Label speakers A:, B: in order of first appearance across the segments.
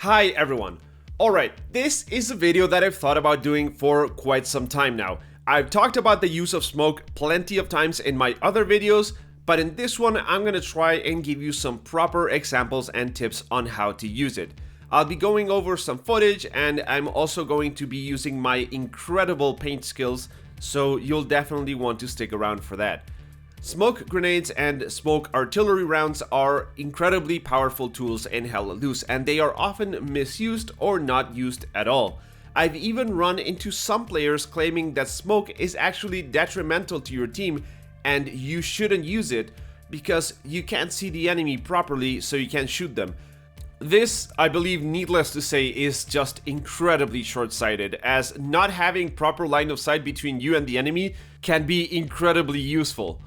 A: Hi everyone. Alright, this is a video that I've thought about doing for quite some time now. I've talked about the use of smoke plenty of times in my other videos, but in this one I'm gonna try and give you some proper examples and tips on how to use it. I'll be going over some footage and I'm also going to be using my incredible paint skills, so you'll definitely want to stick around for that. Smoke grenades and smoke artillery rounds are incredibly powerful tools in Hell Loose, and they are often misused or not used at all. I've even run into some players claiming that smoke is actually detrimental to your team and you shouldn't use it because you can't see the enemy properly, so you can't shoot them. This, I believe, needless to say, is just incredibly short-sighted, as not having proper line of sight between you and the enemy can be incredibly useful.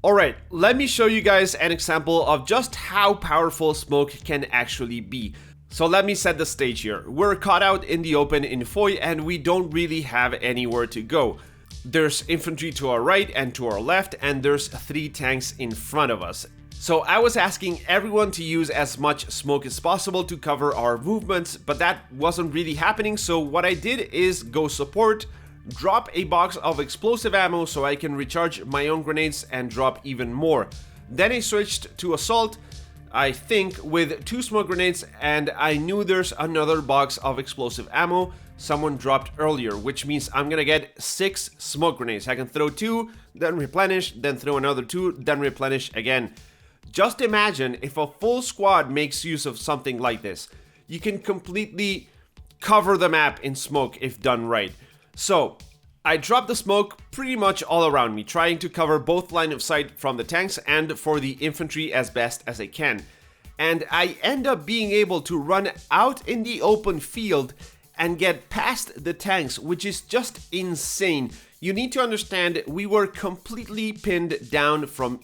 A: Alright, let me show you guys an example of just how powerful smoke can actually be. So let me set the stage here. We're caught out in the open in Foy and we don't really have anywhere to go. There's infantry to our right and to our left, and there's 3 tanks in front of us. So I was asking everyone to use as much smoke as possible to cover our movements, but that wasn't really happening, so what I did is go support, drop a box of explosive ammo so I can recharge my own grenades and drop even more. Then I switched to assault, I think with 2 smoke grenades, and I knew there's another box of explosive ammo someone dropped earlier, which means I'm gonna get 6 smoke grenades. I can throw 2, then replenish, then throw another 2, then replenish again. Just imagine if a full squad makes use of something like this. You can completely cover the map in smoke if done right. So, I dropped the smoke pretty much all around me, trying to cover both line of sight from the tanks and for the infantry as best as I can. And I end up being able to run out in the open field and get past the tanks, which is just insane. You need to understand, we were completely pinned down from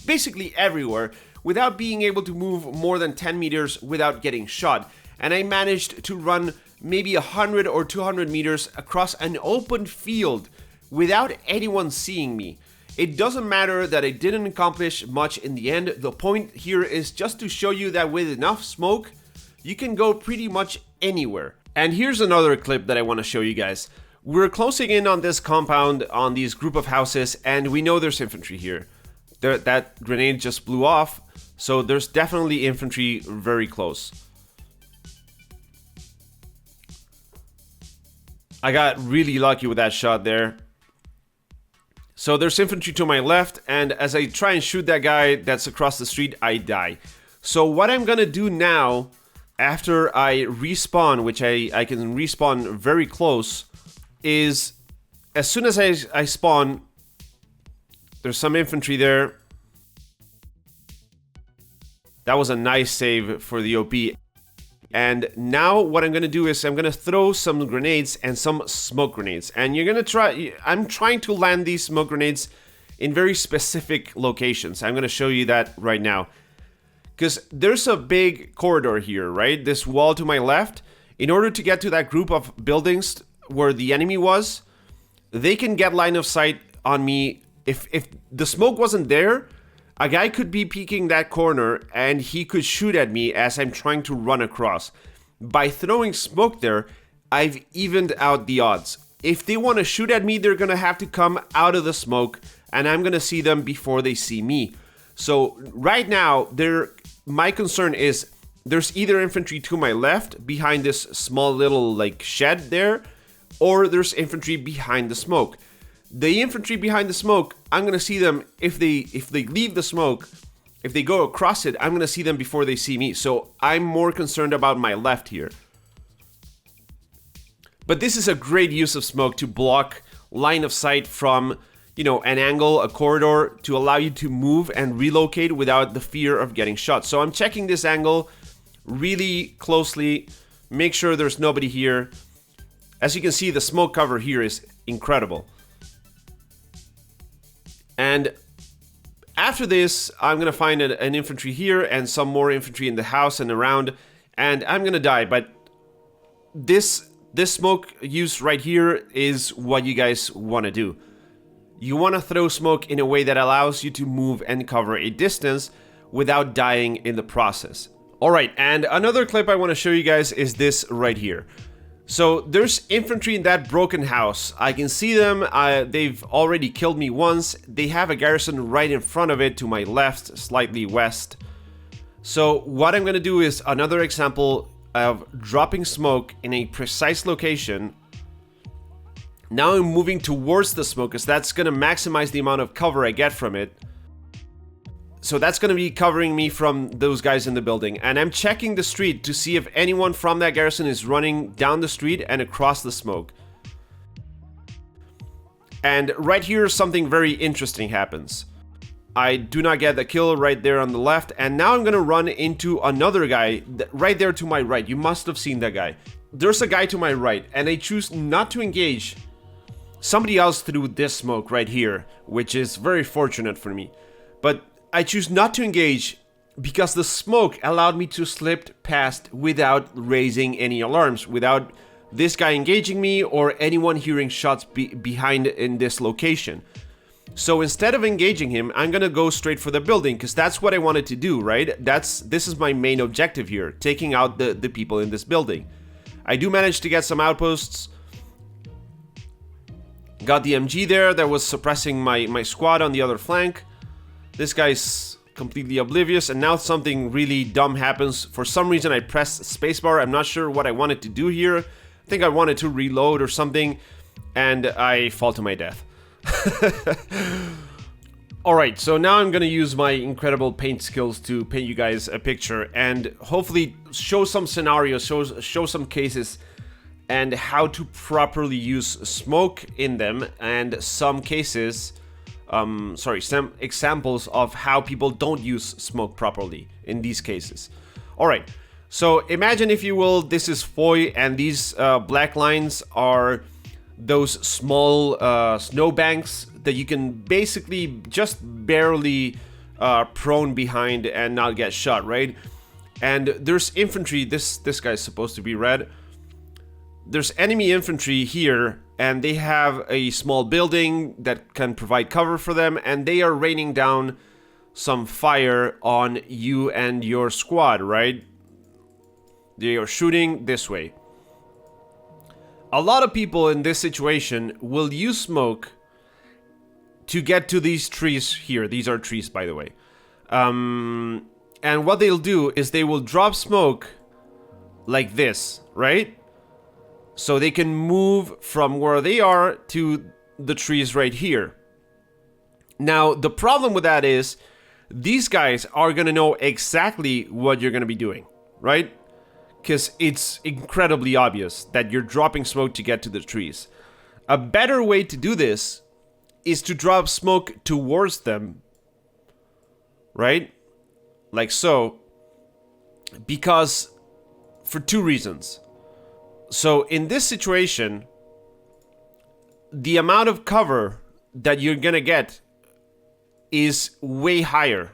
A: basically everywhere without being able to move more than 10 meters without getting shot. And I managed to run maybe 100 or 200 meters across an open field without anyone seeing me. It doesn't matter that I didn't accomplish much in the end. The point here is just to show you that with enough smoke, you can go pretty much anywhere. And here's another clip that I want to show you guys. We're closing in on this compound, on these group of houses, and we know there's infantry here. That grenade just blew off, so there's definitely infantry very close. I got really lucky with that shot there. So there's infantry to my left, and as I try and shoot that guy that's across the street, I die. So what I'm gonna do now, after I respawn, which I can respawn very close, is as soon as I spawn, there's some infantry there. That was a nice save for the OP. And now what I'm going to do is I'm going to throw some grenades and some smoke grenades. And you're going to I'm trying to land these smoke grenades in very specific locations. I'm going to show you that right now. Because there's a big corridor here, right? This wall to my left. In order to get to that group of buildings where the enemy was, they can get line of sight on me. If the smoke wasn't there, a guy could be peeking that corner and he could shoot at me as I'm trying to run across. By throwing smoke there, I've evened out the odds. If they want to shoot at me, they're going to have to come out of the smoke and I'm going to see them before they see me. So right now, my concern is there's either infantry to my left behind this small little like shed there, or there's infantry behind the smoke. The infantry behind the smoke, I'm going to see them if they leave the smoke, if they go across it, I'm going to see them before they see me. So I'm more concerned about my left here. But this is a great use of smoke to block line of sight from, you know, an angle, a corridor, to allow you to move and relocate without the fear of getting shot. So I'm checking this angle really closely, make sure there's nobody here. As you can see, the smoke cover here is incredible. And after this, I'm going to find an infantry here and some more infantry in the house and around, and I'm going to die. But this smoke use right here is what you guys want to do. You want to throw smoke in a way that allows you to move and cover a distance without dying in the process. Alright, and another clip I want to show you guys is this right here. So there's infantry in that broken house. I can see them. They've already killed me once. They have a garrison right in front of it to my left, slightly west. So what I'm going to do is another example of dropping smoke in a precise location. Now I'm moving towards the smoke because that's going to maximize the amount of cover I get from it. So that's going to be covering me from those guys in the building. And I'm checking the street to see if anyone from that garrison is running down the street and across the smoke. And right here, something very interesting happens. I do not get the kill right there on the left. And now I'm going to run into another guy right there to my right. You must have seen that guy. There's a guy to my right. And I choose not to engage somebody else through this smoke right here, which is very fortunate for me. But I choose not to engage because the smoke allowed me to slip past without raising any alarms, without this guy engaging me or anyone hearing shots behind in this location. So instead of engaging him, I'm gonna go straight for the building because that's what I wanted to do, right? This is my main objective here, taking out the people in this building. I do manage to get some outposts. Got the MG there that was suppressing my squad on the other flank. This guy's completely oblivious, and now something really dumb happens. For some reason, I pressed spacebar. I'm not sure what I wanted to do here. I think I wanted to reload or something, and I fall to my death. Alright, so now I'm gonna use my incredible paint skills to paint you guys a picture, and hopefully show some scenarios, show some cases, and how to properly use smoke in them, and some cases... some examples of how people don't use smoke properly in these cases. Alright, so imagine, if you will, this is Foy, and these black lines are those small snowbanks that you can basically just barely prone behind and not get shot, right? And there's infantry. This guy's supposed to be red. There's enemy infantry here, and they have a small building that can provide cover for them, and they are raining down some fire on you and your squad, right? They are shooting this way. A lot of people in this situation will use smoke to get to these trees here. These are trees, by the way. And what they'll do is they will drop smoke like this, right? So they can move from where they are to the trees right here. Now, the problem with that is these guys are going to know exactly what you're going to be doing, right? Because it's incredibly obvious that you're dropping smoke to get to the trees. A better way to do this is to drop smoke towards them, right? Like so. Because, for two reasons. So in this situation, the amount of cover that you're gonna get is way higher.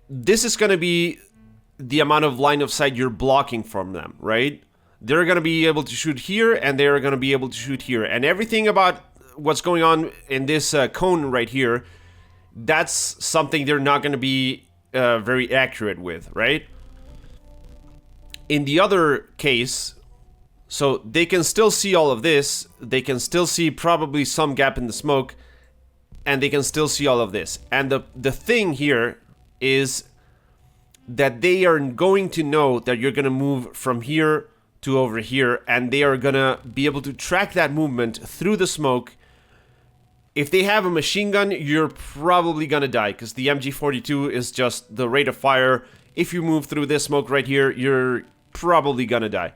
A: This is gonna be the amount of line of sight you're blocking from them, right? They're gonna be able to shoot here, and they're gonna be able to shoot here. And everything about what's going on in this cone right here, that's something they're not gonna be very accurate with, right? In the other case, so they can still see all of this, they can still see probably some gap in the smoke, and they can still see all of this. And the thing here is that they are going to know that you're going to move from here to over here, and they are going to be able to track that movement through the smoke. If they have a machine gun, you're probably going to die, because the MG42 is just the rate of fire. If you move through this smoke right here, you're probably gonna die.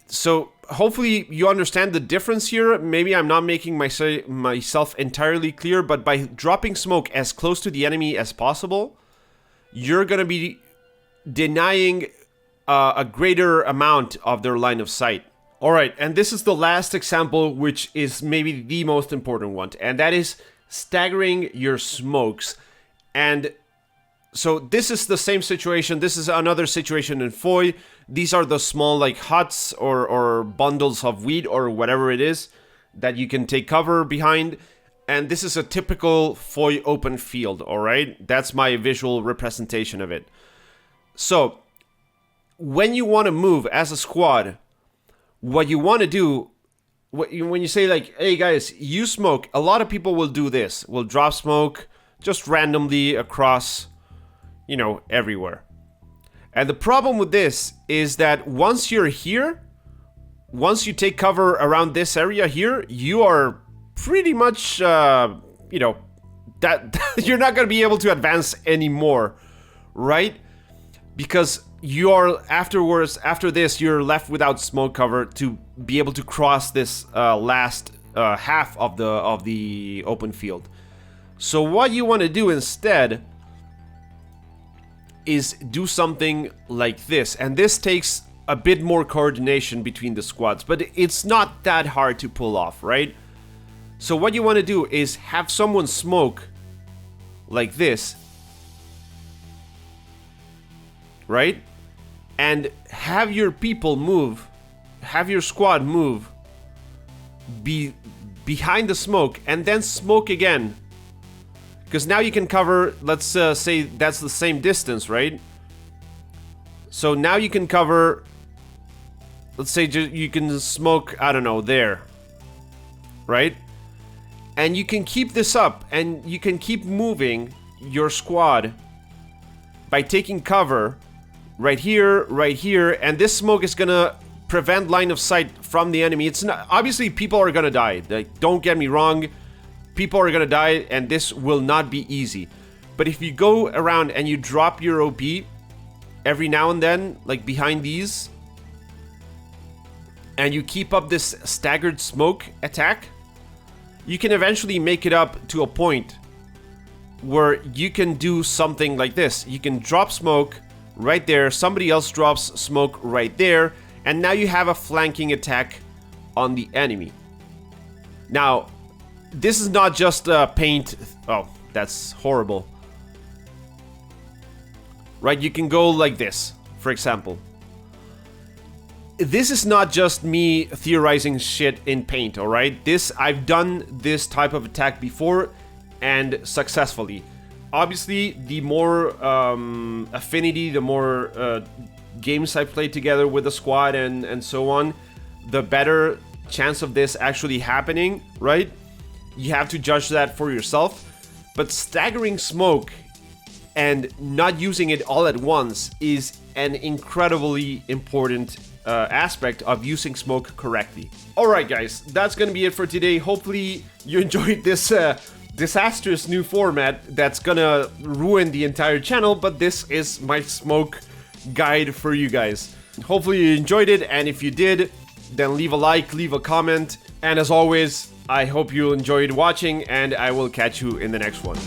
A: So hopefully you understand the difference here. Maybe I'm not making myself entirely clear, but by dropping smoke as close to the enemy as possible, you're gonna be denying a greater amount of their line of sight. Alright, and this is the last example, which is maybe the most important one, and that is staggering your smokes. And so this is the same situation. This is another situation in Foy. These are the small like huts or bundles of wheat or whatever it is that you can take cover behind. And this is a typical foy open field, all right? That's my visual representation of it. So, when you want to move as a squad, what you want to do, when you say like, hey guys, use smoke, a lot of people will do this. Will drop smoke just randomly across, you know, everywhere. And the problem with this is that once you're here, once you take cover around this area here, you are pretty much, you know, that you're not going to be able to advance anymore, right? Because you are after this, you're left without smoke cover to be able to cross this last half of the open field. So what you want to do instead is do something like this, and this takes a bit more coordination between the squads, but it's not that hard to pull off, right? So what you want to do is have someone smoke like this, right? And have your people move, have your squad move behind the smoke, and then smoke again. Because now you can cover, let's say that's the same distance, right? So now you can cover, let's say you can smoke, I don't know, there, right? And you can keep this up, and you can keep moving your squad by taking cover right here, and this smoke is gonna prevent line of sight from the enemy. It's not, obviously people are gonna die, like, don't get me wrong, people are gonna die, and this will not be easy. But if you go around and you drop your OP every now and then, like behind these, and you keep up this staggered smoke attack, you can eventually make it up to a point where you can do something like this. You can drop smoke right there, somebody else drops smoke right there, and now you have a flanking attack on the enemy. Now, this is not just paint. Oh, that's horrible. Right, you can go like this, for example. This is not just me theorizing shit in paint, alright? I've done this type of attack before, and successfully. Obviously, the more affinity, the more games I played together with the squad and so on, the better chance of this actually happening, right? You have to judge that for yourself. But staggering smoke and not using it all at once is an incredibly important aspect of using smoke correctly. Alright guys, that's gonna be it for today. Hopefully you enjoyed this disastrous new format that's gonna ruin the entire channel, but this is my smoke guide for you guys. Hopefully you enjoyed it, and if you did, then leave a like, leave a comment, and as always, I hope you enjoyed watching, and I will catch you in the next one.